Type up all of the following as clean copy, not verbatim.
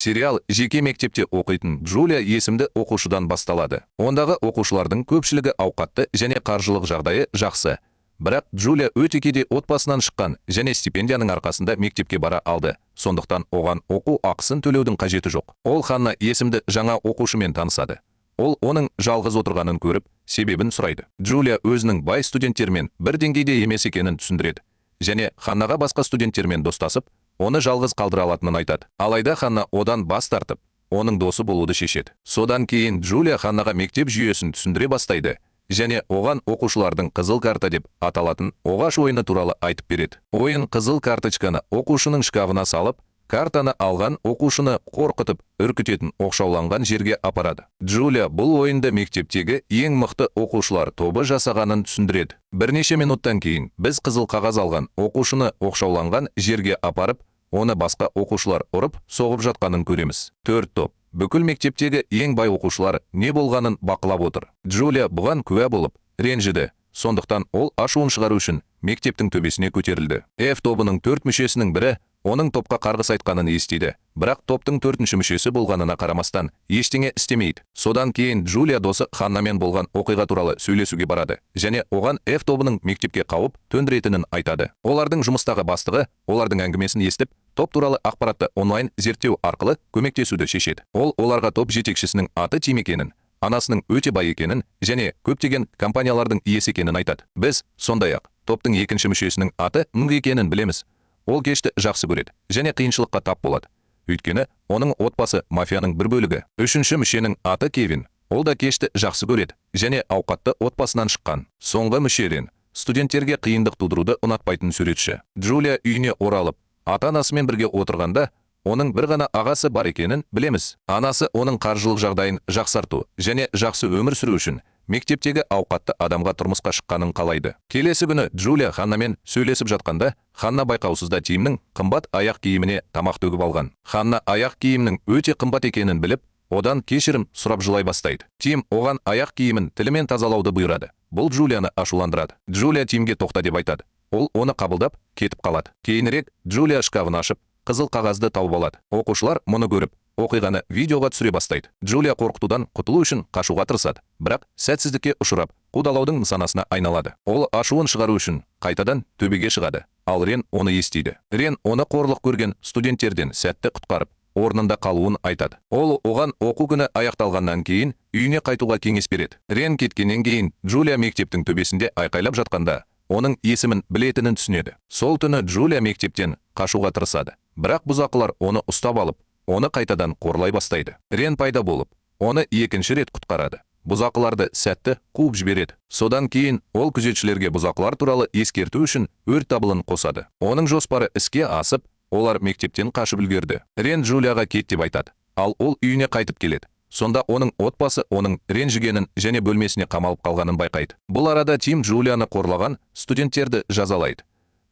Сериал жеке мектепте оқитын Джулия есімді оқушыдан басталады. Ондағы оқушылардың көпшілігі ауқатты және қаржылық жағдайы жақсы. Бірақ Джулия өте кедей отбасынан шыққан және стипендияның арқасында мектепке бара алды. Сондықтан оған оқу ақысын төлеудің қажеті жоқ. Ол Ханна есімді жаңа оқушымен танысады. Ол оның жалғыз отырғанын көріп, себебін сұрайды. Джулия өзінің бай студенттермен бір деңгейде емес екенін түсіндіреді. Және Ханнаға басқа студенттермен достасып, оны жалғыз қалдыра алатынын айтады. Алайда Ханна одан бас тартып, оның досы болуды шешеді. Содан кейін Джулия Ханнаға мектеп жүйесін түсіндіре бастайды және оған оқушылардың қызыл карта деп аталатын оғаш ойыны туралы айтып береді. Ойын қызыл карточканы оқушының шкафына салып, картаны алған оқушыны қорқытып, үркітетін оқшауланған жерге апарады. Джулия бұл ойынды мектептегі ең мықты оқушылар тобы жасағанын түсіндіреді. Бірнеше минуттан кейін біз қызыл қағаз алған оқушыны оқшауланған жерге апарып, оны басқа оқушылар ұрып, соғып жатқанын көреміз. 4 топ. Бүкіл мектептегі ең бай оқушылар не болғанын бақылап отыр. Джулия бұған куә болып, ренжіді. Сондықтан ол ашуын шығару үшін мектептің төбесіне көтерілді. F тобының 4 мүшесінің бірі оның топқа қарғыс айтқанын естиді, бірақ топтың 4-ші мүшесі болғанына қарамастан ештеңе істемейді. Содан кейін Джулия досы Ханнамен болған оқиға туралы сөйлесуге барады және оған F тобының мектепке қауіп төндіретінін айтады. Олардың жұмыстағы бастығы олардың әңгімесін естіп, топ туралы ақпаратты онлайн зерттеу арқылы көмектесуді шешеді. Ол оларға топ жетекшісінің аты Тим екенін, анасының өте бай екенін және көптеген компаниялардың иесі екенін айтады. Біз сондай-ақ топтың 2-ші мүшесінің аты Нг екенін білеміз. Ол кешті жақсы көреді және қиыншылыққа тап болады. Өйткені оның отбасы мафияның бір бөлігі. 3-ші мүшенің аты Кевин. Ол да кешті жақсы көреді және ауқатты отбасынан шыққан. Соңғы мүше Рен, студенттерге қиындық тудыруды ұнатпайтын суретші. Джулия үйіне оралып, ата-анасымен бірге отырғанда, оның бір ғана ағасы бар екенін білеміз. Анасы оның қаржылық жағдайын жақсарту және жақсы өмір сүру үшін мектептегі ауқатты адамға тұрмысқа шыққанын қалайды. Келесі күні Джулия Ханнамен сөйлесіп жатқанда, Ханна байқаусызда Тимнің қымбат аяқ киіміне тамақ төгіп алған. Ханна аяқ киімнің өте қымбат екенін біліп, одан кешірім сұрап жылай бастайды. Тим оған аяқ киімін тілімен тазалауды бұйырады. Бұл Джулияны ашуландырады. Джулия Тимге тоқта деп айтады. Ол оны қабылдап, кетіп қалады. Кейінірек Джулия шкафын ашып, қызыл қағазды тауып алады. Оқушылар мұны көріп, оқиғаны видеоға түсіре бастайды. Джулия қорқытудан құтылу үшін қашуға тырысады, бірақ сәтсіздікке ұшырап, қудалаудың нысанасына айналады. Ол ашуын шығару үшін қайтадан төбеге шығады, ал Рен оны естиді. Рен оны қорлық көрген студенттерден сәтті құтқарып, орнында қалуын айтады. Ол оған оқу күні аяқталғаннан кейін үйіне қайтуға кеңес береді. Рен кеткеннен кейін Джулия мектептің төбесінде айқайлап жатқанда, оның есімін білетінін түсінеді. Сол түні Джулия мектептен қашуға тырысады, бірақ бұзақылар оны ұстап алып, оны қайтадан қорлай бастайды. Рен пайда болып, оны 2-ші рет құтқарады. Бұзақыларды сәтті қуып жібереді. Содан кейін ол күзетшілерге бұзақылар туралы ескерту үшін өрт дабылын қосады. Оның жоспары іске асып, олар мектептен қашып үлгерді. Рен Джулияға кет деп айтады, ал ол үйіне қайтып келеді. Сонда оның отбасы оның ренжігенін және бөлмесіне қамалып қалғанын байқайды. Бұл арада Тим Джулияны қорлаған студенттерді жазалайды.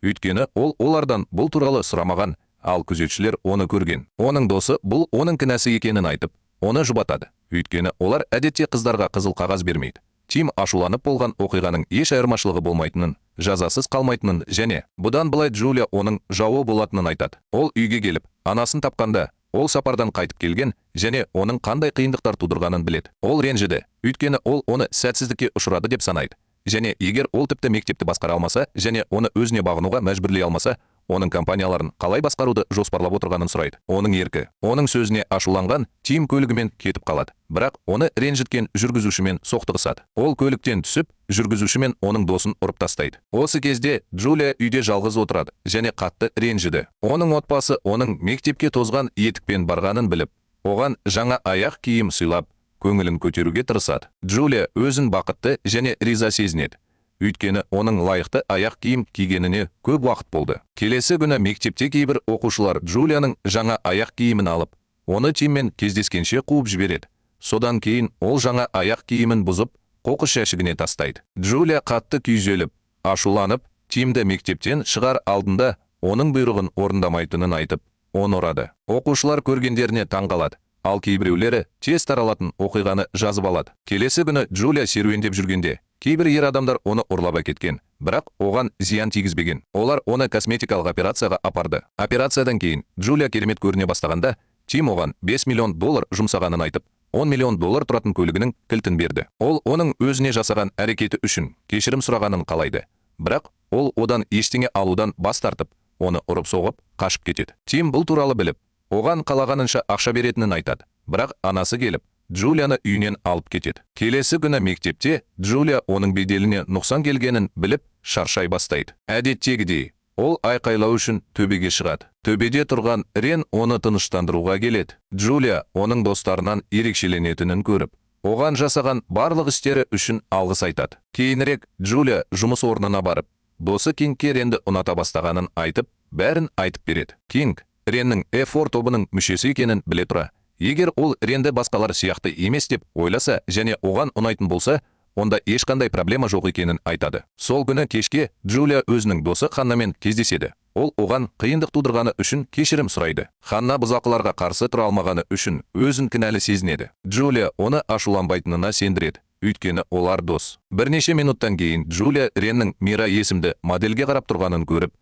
Өйткені ол олардан бұл туралы сұрамаған, ал күзетшілер оны көрген. Оның досы бұл оның кінәсі екенін айтып, оны жұбатады. Өйткені олар әдетте қыздарға қызыл қағаз бермейді. Тим ашуланып болған оқиғаның еш айырмашылығы болмайтынын, жазасыз қалмайтынын және бұдан былай Джулия оның жауы болатынын айтады. Ол үйге келіп, анасын тапқанда, ол сапардан қайтып келген және оның қандай қиындықтар тудырғанын біледі. Ол ренжіді, өйткені ол оны сәтсіздікке ұшырады деп санайды. Және егер ол тіпті мектепті басқара алмаса және оны өзіне бағынуға мәжбүрлей алмаса, оның компанияларын қалай басқаруды жоспарлап отырғанын сұрайды. Оның еркі, оның сөзіне ашуланған Тим көлігімен кетіп қалады. Бірақ оны ренжіткен жүргізушімен соқтығысады. Ол көліктен түсіп, жүргізушімен оның досын ұрып тастайды. Осы кезде Джулия үйде жалғыз отырады және қатты ренжіді. Оның отбасы оның мектепке тозған етікпен барғанын біліп, оған жаңа аяқ киім сыйлап, көңілін көтеруге тырысады. Джулия өзін бақытты және риза сезінеді. Өйткені оның лайықты аяқ киім кигеніне көп уақыт болды. Келесі күні мектепте кейбір оқушылар Джулияның жаңа аяқ киімін алып, оны Тиммен кездескенше қуып жібереді. Содан кейін ол жаңа аяқ киімін бұзып, қоқыс жәшігіне тастайды. Джулия қатты күйзеліп, ашуланып, Тимді мектептен шығар алдында оның бұйрығын орындамайтынын айтып, оны ұрады. Оқушылар көргендеріне таңғалады. Ал кейбіреулері тез таралатын оқиғаны жазып алады. Келесі күні Джулия серуендеп жүргенде, кейбір ер адамдар оны ұрлап әкеткен, бірақ оған зиян тигізбеген. Олар оны косметикалық операцияға апарды. Операциядан кейін Джулия керемет көріне бастағанда, Тим оған $5 миллион жұмсағанын айтып, $10 миллион тұратын көлігінің кілтін берді. Ол оның өзіне жасаған әрекеті үшін кешірім сұрағанын қалайды. Бірақ ол одан ештеңе алудан бас тартып, оны ұрып соғып, қашып кетеді. Тим бұл туралы біліп, оған қалағанынша ақша беретінін айтады. Бірақ анасы келіп, Джулияны үйінен алып кетеді. Келесі күні мектепте Джулия оның беделіне нұқсан келгенін біліп, шаршай бастайды. Әдеттегідей, ол айқайлау үшін төбеге шығады. Төбеде тұрған Рен оны тыныштандыруға келеді. Джулия оның достарынан ерекшеленетінін көріп, оған жасаған барлық істері үшін алғыс айтады. Кейінірек Джулия жұмыс орнына барып, досы Кингке Ренді ұната бастағанын айтып, бәрін айтып береді. Кинг Реннің F4 тобының мүшесі екенін біле тұра, егер ол Ренді басқалар сияқты емес деп ойласа және оған ұнайтын болса, онда ешқандай проблема жоқ екенін айтады. Сол күні кешке Джулия өзінің досы Ханнамен кездеседі. Ол оған қиындық тудырғаны үшін кешірім сұрайды. Ханна бұзақыларға қарсы тұра алмағаны үшін өзін кінәлі сезінеді. Джулия оны ашуланбайтынына сендіреді. Өйткені олар дос. Бірнеше минуттан кейін Джулия Реннің Мира есімді модельге қарап тұрғанын көріп,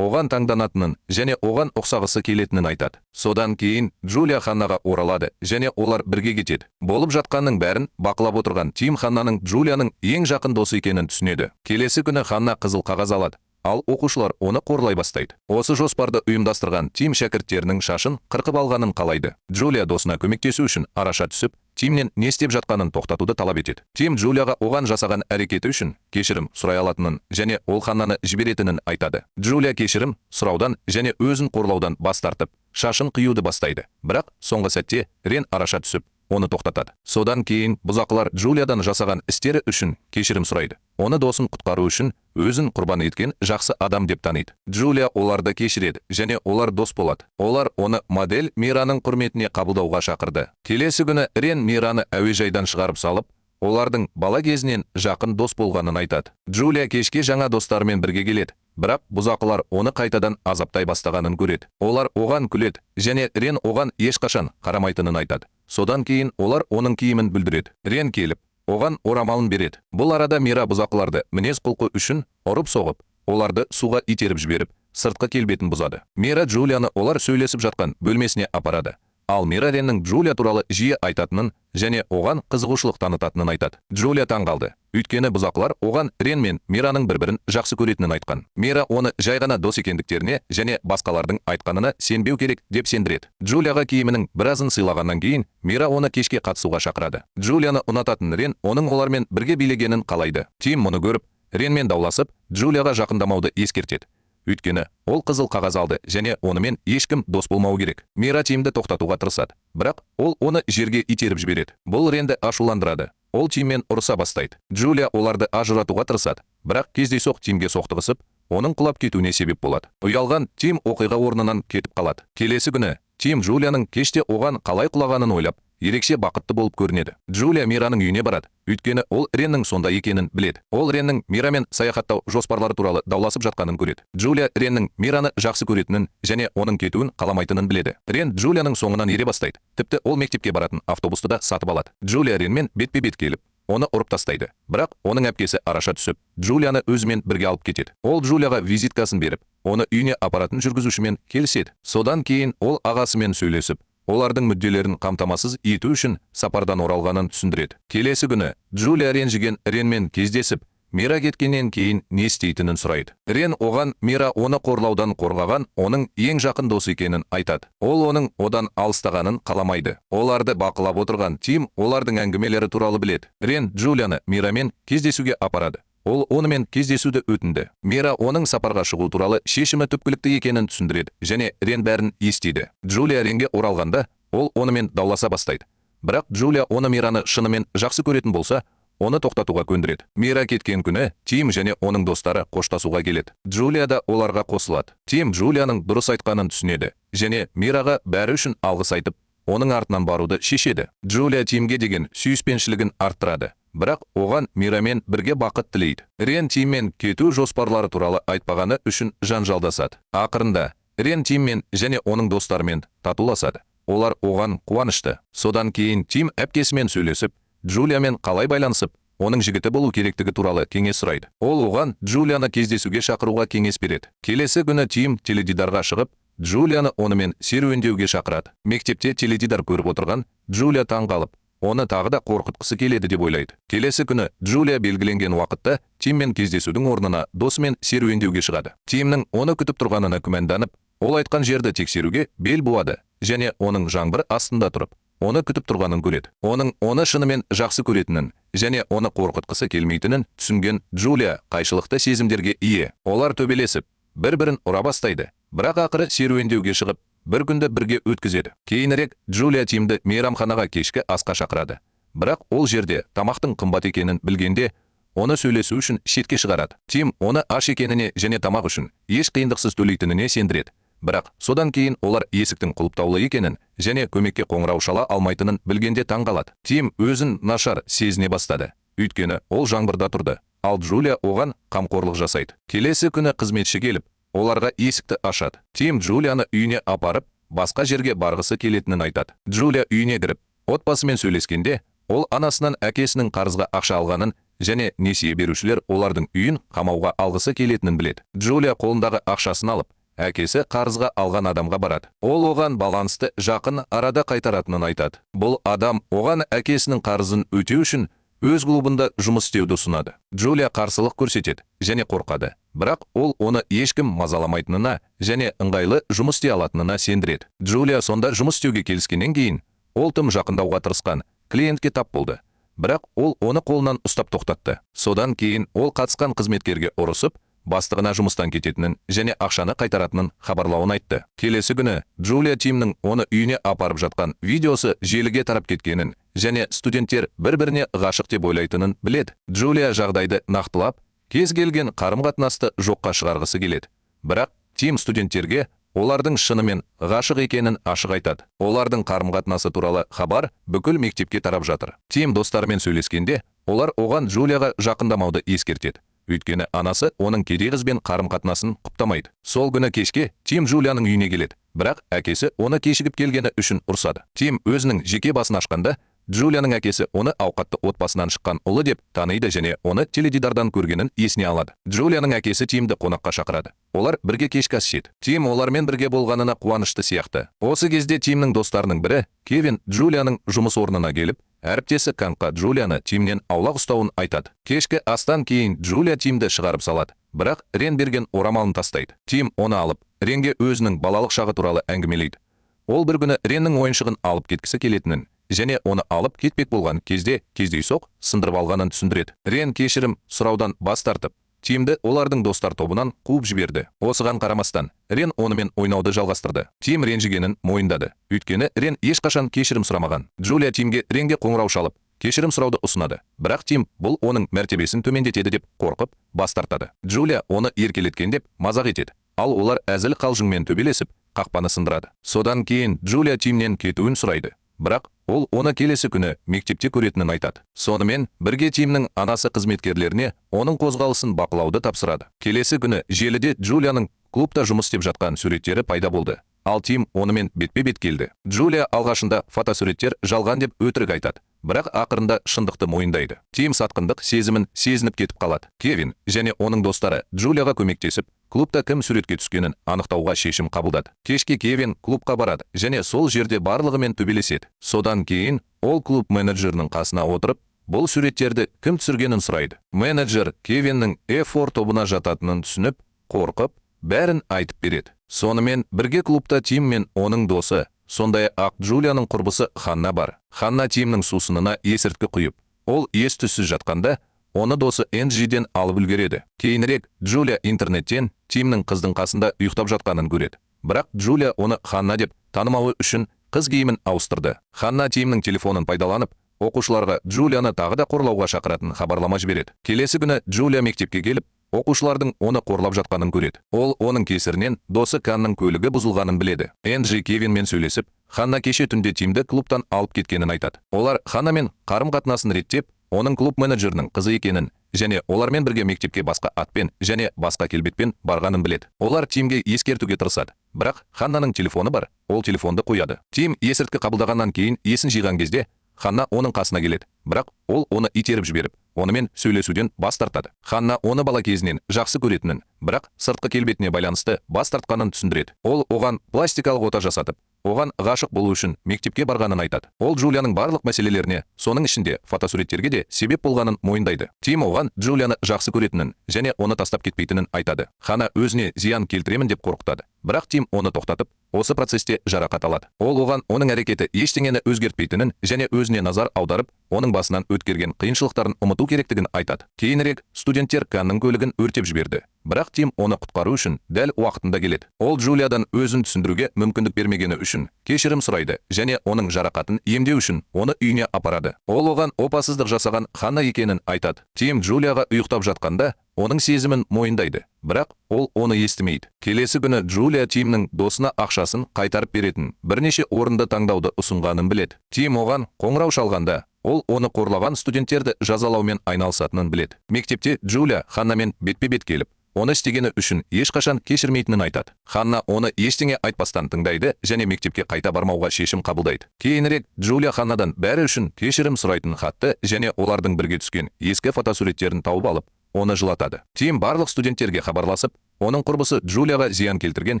оған таңданатынын және оған ұқсағысы келетінін айтады. Содан кейін Джулия Ханнаға оралады және олар бірге кетеді. Болып жатқанның бәрін бақылап отырған Тим Ханнаның Джулияның ең жақын досы екенін түсінеді. Келесі күні Ханна қызыл қағаз алады, ал оқушылар оны қорлай бастайды. Осы жоспарды ұйымдастырған Тим шәкірттерінің шашын қырқып алғанын қалайды. Джулия досына көмектесу үшін араша түсіп, Тимнен не істеп жатқанын тоқтатуды талап етеді. Тим Джулияға оған жасаған әрекеті үшін кешірім сұрай алатынын және ол Ханнаны жіберетінін айтады. Джулия кешірім сұраудан және өзін қорлаудан бас тартып, шашын қиюды бастайды. Бірақ соңғы сәтте Рен араша түсіп, оны тоқтатады. Содан кейін бұзақылар Джулиядан жасаған істері үшін кешірім сұрайды. Оны досын құтқару үшін өзін құрбан еткен жақсы адам деп таниды. Джулия оларды кешіреді және олар дос болады. Олар оны модель Мираның құрметіне қабылдауға шақырды. Келесі күні Рен Мираны әуежайдан шығарып салып, олардың бала кезінен жақын дос болғанын айтады. Джулия кешке жаңа достарымен бірге келеді. Бірақ бұзақылар оны қайтадан азаптай бастағанын көреді. Олар оған күледі және Рен оған ешқашан қарамайтынын айтады. Содан кейін олар оның киімін бүлдіреді. Рен келіп, оған орамалын береді. Бұл арада Мира бұзақыларды мінез құлқы үшін ұрып соғып, оларды суға итеріп жіберіп, сыртқы келбетін бұзады. Мира Джулияны олар сөйлесіп жатқан бөлмесіне апарады. Ал Мира Реннің Джулия туралы жиі айтатынын және оған қызығушылық танытатынын айтады. Джулия таңғалды. Өйткені бұзақылар оған Рен мен Мираның бір-бірін жақсы көретінін айтқан. Мира оны жай ғана дос екендіктеріне және басқалардың айтқанына сенбеу керек деп сендіреді. Джулияға киімінің біразын сыйлағаннан кейін Мира оны кешке қатысуға шақырады. Джулияны ұнататын Рен оның олармен бірге билегенін қалайды. Тим мұны көріп, Ренмен дауласып, Джулияға жақындамауды ескертеді. Өйткені ол қызыл қағаз алды және онымен ешкім дос болмау керек. Мира Тимді тоқтатуға тырысады, бірақ ол оны жерге итеріп жібереді. Бұл Ренді ашуландырады. Ол Тиммен ұрыса бастайды. Джулия оларды ажыратуға тырысады, бірақ кездейсоқ Тимге соқтығысып, оның құлап кетуіне себеп болады. Ұялған Тим оқиға орнынан кетіп қалады. Келесі күні Тим Джулияның кеште оған қалай құлағанын ойлап, ерекше бақытты болып көрінеді. Джулия Мираның үйіне барады, өйткені ол Реннің сонда екенін біледі. Ол Реннің Мирамен саяхаттау жоспарлары туралы дауласып жатқанын көреді. Джулия Реннің Мираны жақсы көретінін және оның кетуін қаламайтынын біледі. Рен Джулияның соңынан ере бастайды. Тіпті ол мектепке баратын автобусты да сатып алады. Джулия Ренмен бетпе-бет келіп, оны ұрып тастайды. Бірақ оның әпкесі араша түсіп, Джулияны өзімен бірге алып кетеді. Ол Джулияға визиткасын беріп, оны үйіне апаратын жүргізушімен келіседі. Содан кейін ол ағасымен сөйлесіп, олардың мүдделерін қамтамасыз ету үшін сапардан оралғанын түсіндіреді. Келесі күні Джулия ренжіген Ренмен кездесіп, Мира кеткеннен кейін не істейтінін сұрайды. Рен оған Мира оны қорлаудан қорғаған оның ең жақын досы екенін айтады. Ол оның одан алыстағанын қаламайды. Оларды бақылап отырған Тим олардың әңгімелері туралы біледі. Рен Джулияны Мирамен кездесуге апарады. Ол онымен кездесуді өтінді. Мира оның сапарға шығу туралы шешімі түпкілікті екенін түсіндіреді және Рен бәрін естиді. Джулия Ренге оралғанда, ол онымен дауласа бастайды. Бірақ Джулия оны Мираны шынымен жақсы көретін болса, оны тоқтатуға көндіреді. Мира кеткен күні Тим және оның достары қоштасуға келеді. Джулия да оларға қосылады. Тим Джулияның дұрыс айтқанын түсінеді және Мираға бәрі үшін алғыс айтып, оның артынан баруды шешеді. Джулия Тимге деген сүйіспеншілігін арттырады. Бірақ оған Мирамен бірге бақыт тілейді. Рен Тиммен кету жоспарлары туралы айтпағаны үшін жанжалдасады. Ақырында Рен Тиммен және оның достарымен татуласады. Олар оған қуанышты. Содан кейін Тим әпкесімен сөйлесіп, Джулиямен қалай байланысып, оның жігіті болу керектігі туралы кеңес сұрайды. Ол оған Джулияны кездесуге шақыруға кеңес береді. Келесі күні Тим теледидарға шығып, Джулияны онымен серуендеуге шақырады. Мектепте теледидар көріп отырған Джулия таң қалып, оны тағы да қорқытқысы келеді деп ойлайды. Келесі күні Джулия белгіленген уақытта Тиммен кездесудің орнына досымен серуендеуге шығады. Тимнің оны күтіп тұрғанына күмәнданып, ол айтқан жерді тексеруге бел буады және оның жаңбыр астында тұрып, оны күтіп тұрғанын көреді. Оны шынымен жақсы көретінін және оны қорқытқысы келмейтінін түсінген Джулия қайшылықты сезімдерге ие. Олар төбелесіп, бір-бірін ұра бастайды. Бірақ ақыры серуендеуге шығып, бір күнді бірге өткізеді. Кейінірек Джулия Тимді мейрамханаға кешкі асқа шақырады. Бірақ ол жерде тамақтың қымбат екенін білгенде, оны сөйлесу үшін шетке шығарады. Тим оны аш екеніне және тамақ үшін еш қиындықсыз төлейтініне сендіреді. Бірақ содан кейін олар есіктің құлыптаулы екенін және көмекке қоңырау шала алмайтынын білгенде таң қалады. Тим өзін нашар сезіне бастады. Өйткені ол жаңбырда тұрды, ал Джулия оған қамқорлық жасайды. Келесі күні қызметші келіп, оларға есікті ашады. Тим Джулияны үйіне апарып, басқа жерге барғысы келетінін айтады. Джулия үйіне кіріп, отбасымен сөйлескенде, ол анасынан әкесінің қарызға ақша алғанын және несие берушілер олардың үйін қамауға алғысы келетінін біледі. Джулия қолындағы ақшасын алып, әкесі қарызға алған адамға барады. Ол оған балансты жақын арада қайтаратынын айтады. Бұл адам оған әкесінің қарызын өтеу үшін өз клубында жұмыс істеуді ұсынады. Джулия қарсылық көрсетеді және қорқады. Бірақ ол оны ешкім мазаламайтынына және ыңғайлы жұмыс істей алатынына сендіреді. Джулия сонда жұмыс істеуге келіскеннен кейін, ол тым жақындауға тырысқан клиентке тап болды. Бірақ ол оны қолынан ұстап тоқтатты. Содан кейін ол қатысқан қызметкерге ұрысып, бастығына жұмыстан кететінін және ақшаны қайтаратынын хабарлауын айтты. Келесі күні Джулия Тимнің оны үйіне апарып жатқан видеосы желіге тарап кеткенін және студенттер бір-біріне ғашық деп ойлайтынын біледі. Джулия жағдайды нақтылап, кез келген қарым-қатынасты жоққа шығарғысы келеді. Бірақ Тим студенттерге олардың шынымен ғашық екенін ашық айтады. Олардың қарым-қатынасы туралы хабар бүкіл мектепке тарап жатыр. Тим достарымен сөйлескенде, олар оған Джулияға жақындамауды ескертеді. Өйткені анасы оның кедей қызбен қарым-қатынасын құптамайды. Сол күні кешке Тим Джулияның үйіне келеді. Бірақ әкесі оны кешігіп келгені үшін ұрсады. Тим өзінің жеке басын ашқанда, Джулияның әкесі оны ауқатты отбасынан шыққан ұлы деп таниды және оны теледидардан көргенін есіне алады. Джулияның әкесі Тимді қонаққа шақырады. Олар бірге кешкі ас ішеді. Тим олармен бірге болғанына қуанышты сияқты. Осы кезде Тимнің достарының бірі, Кевин, Джулияның жұмыс орнына келіп, әріптесі Канқа Джулияны Тимнен аулақ ұстауын айтады. Кешкі астан кейін Джулия Тимді шығарып салады. Бірақ Рен берген орамалын тастайды. Тим оны алып, Ренге өзінің балалық шағы туралы әңгімелейді. Ол бір күні Реннің ойыншығын алып кеткісі келетінін және оны алып кетпек болған кезде кездейсоқ сындырып алғанын түсіндіреді. Рен кешірім сұраудан бас тартып, Тимді олардың достар тобынан қуып жіберді. Осыған қарамастан, Рен онымен ойнауды жалғастырды. Тим ренжігенін мойындады. Өйткені Рен ешқашан кешірім сұрамаған. Джулия Тимге Ренге қоңырау шалып, кешірім сұрауды ұсынады. Бірақ Тим бұл оның мәртебесін төмендетеді деп қорқып, бас тартады. Джулия оны еркелеткен деп мазақ етеді. Ал олар әзіл қалжыңмен төбелесіп, қақпаны сындырады. Содан кейін Джулия Тимнен кетуін сұрайды. Бірақ ол оны келесі күні мектепте көретінін айтады. Сонымен бірге Тимнің анасы қызметкерлеріне оның қозғалысын бақылауды тапсырады. Келесі күні желіде Джулияның клубта жұмыс істеп жатқан суреттері пайда болды. Ал Тим онымен бетпе-бет келді. Джулия алғашында фотосуреттер жалған деп өтірік айтады. Бірақ ақырында шындықты мойындайды. Тим сатқындық сезімін сезініп кетіп қалады. Кевин және оның достары Джулияға көмектесіп, клубта кім суретке түскенін анықтауға шешім қабылдады. Кешке Кевин клубқа барады және сол жерде барлығымен төбелеседі. Содан кейін ол клуб менеджерінің қасына отырып, бұл суреттерді кім түсіргенін сұрайды. Менеджер Кевиннің F4 тобына жататынын түсініп, қорқып, бәрін айтып береді. Сонымен бірге клубта Тим мен оның досы, сондай-ақ Джулияның құрбысы Ханна бар. Ханна Тимнің сусынына есірткі құйып, ол ес-түссіз жатқанда, оны досы Энджиден алып үлгереді. Кейінірек Джулия интернеттен Тимнің қыздың қасында ұйықтап жатқанын көреді. Бірақ Джулия оны Ханна деп танымауы үшін қыз киімін ауыстырды. Ханна Тимнің телефонын пайдаланып, оқушыларға Джулияны тағы да қорлауға шақыратын хабарлама жібереді. Келесі күні Джулия мектепке келіп, оқушылардың оны қорлап жатқанын көреді. Ол оның кесірінен досы Канның көлігі бұзылғанын біледі. Энджи Кевинмен сөйлесіп, Ханна кеше түнде Тимді клубтан алып кеткенін айтады. Олар Ханнамен қарым-қатынасын реттеп, оның клуб менеджерінің қызы екенін және олармен бірге мектепке басқа атпен және басқа келбетпен барғанын біледі. Олар Тимге ескертуге тырысады. Бірақ Ханнаның телефоны бар, ол телефонды қояды. Тим есірткі қабылдағаннан кейін есін жиған кезде Ханна оның қасына келеді. Бірақ ол оны итеріп жіберіп, онымен сөйлесуден бас тартады. Ханна оны бала кезінен жақсы көретінін, бірақ сыртқы келбетіне байланысты бас тартқанын түсіндіреді. Ол оған пластикалық ота жасатып, оған ғашық болу үшін мектепке барғанын айтады. Ол Джулияның барлық мәселелеріне, соның ішінде фотосуреттерге де себеп болғанын мойындайды. Тим оған Джулияны жақсы көретінін және оны тастап кетпейтінін айтады. Ханна өзіне зиян келтіремін деп қорқытады. Бірақ Тим оны тоқтатып, осы процесте жарақат алады. Ол оған оның әрекеті ештеңені өзгертпейтінін және өзіне назар аударып, оның басынан өткерген қиыншылықтарын ұмыту керектігін айтады. Кейінірек студенттер Канның көлігін өртеп жіберді. Бірақ Тим оны құтқару үшін дәл уақытында келеді. Ол Джулиядан өзін түсіндіруге мүмкіндік бермегені үшін кешірім сұрайды және оның жарақатын емдеу үшін оны үйіне апарады. Ол оған опасыздық жасаған Ханна екенін айтады. Тим Джулияға ұйықтап жатқанда оның сезімін мойындайды, бірақ ол оны естімейді. Келесі күні Джулия Тимнің досына ақшасын қайтарып беретін бірнеше орынды таңдауды ұсынғанын біледі. Тим оған қоңырау шалғанда, ол оны қорлаған студенттерді жазалаумен айналысатынын біледі. Мектепте Джулия Ханнамен бетпе-бет келіп, оны істегені үшін ешқашан кешірмейтінін айтады. Ханна оны ештеңе айтпастан тыңдайды және мектепке қайта бармауға шешім қабылдайды. Кейінірек Джулия Ханнадан бәрі үшін кешірім сұрайтын хатты және олардың бірге түскен ескі фотосуреттерін тауып алып, оны жылатады. Тим барлық студенттерге хабарласып, оның құрбысы Джулияға зиян келтірген